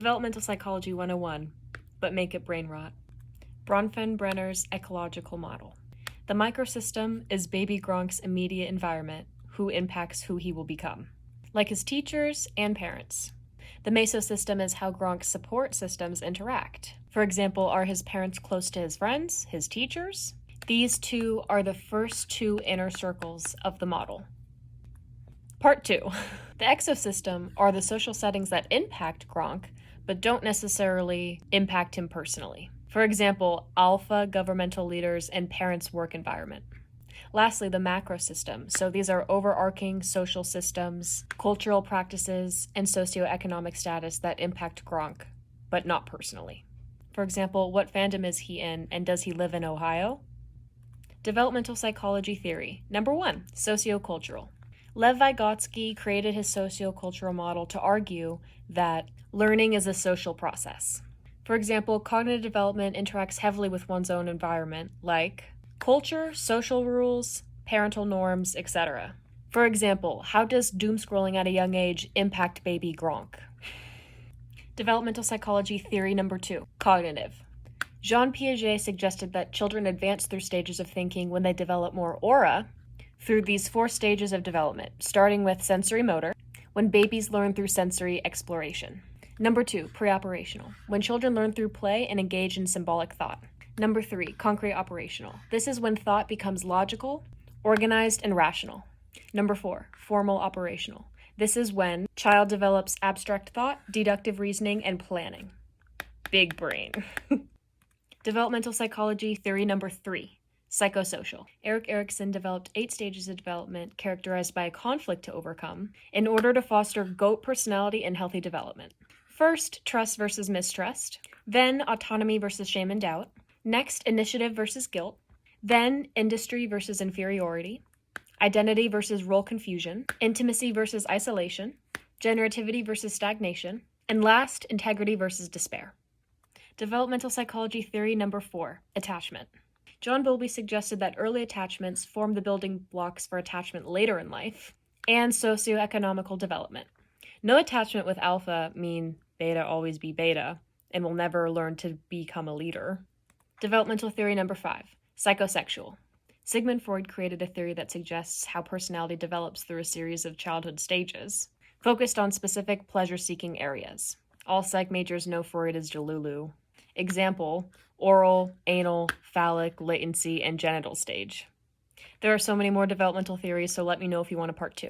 Developmental Psychology 101, but make it brain rot. Bronfenbrenner's ecological model. The microsystem is baby Gronk's immediate environment, who impacts who he will become, like his teachers and parents. The mesosystem is how Gronk's support systems interact. For example, are his parents close to his friends, his teachers? These two are the first two inner circles of the model. Part 2. The exosystem are the social settings that impact Gronk, but don't necessarily impact him personally. For example, alpha governmental leaders and parents' work environment. Lastly, the macro system. So these are overarching social systems, cultural practices, and socioeconomic status that impact Gronk, but not personally. For example, what fandom is he in, and does he live in Ohio? Developmental psychology theory. Number 1, sociocultural. Lev Vygotsky created his sociocultural model to argue that learning is a social process. For example, cognitive development interacts heavily with one's own environment, like culture, social rules, parental norms, etc. For example, how does doom scrolling at a young age impact baby Gronk? Developmental psychology theory number 2, cognitive. Jean Piaget suggested that children advance through stages of thinking when they develop more aura through these 4 stages of development, starting with sensory motor, when babies learn through sensory exploration. Number 2, pre-operational, when children learn through play and engage in symbolic thought. Number 3, concrete operational. This is when thought becomes logical, organized, and rational. Number 4, formal operational. This is when child develops abstract thought, deductive reasoning, and planning. Big brain. Developmental psychology theory number 3, psychosocial. Erik Erikson developed 8 stages of development characterized by a conflict to overcome in order to foster GOAT personality and healthy development. First, trust versus mistrust. Then, autonomy versus shame and doubt. Next, initiative versus guilt. Then, industry versus inferiority. Identity versus role confusion. Intimacy versus isolation. Generativity versus stagnation. And last, integrity versus despair. Developmental psychology theory number 4, attachment. John Bowlby suggested that early attachments form the building blocks for attachment later in life and socioeconomical development. No attachment with alpha mean beta always be beta and will never learn to become a leader. Developmental theory number 5, psychosexual. Sigmund Freud created a theory that suggests how personality develops through a series of childhood stages, focused on specific pleasure-seeking areas. All psych majors know Freud is Delulu. Example, oral, anal, phallic, latency, and genital stage. There are so many more developmental theories, so let me know if you want a part 2.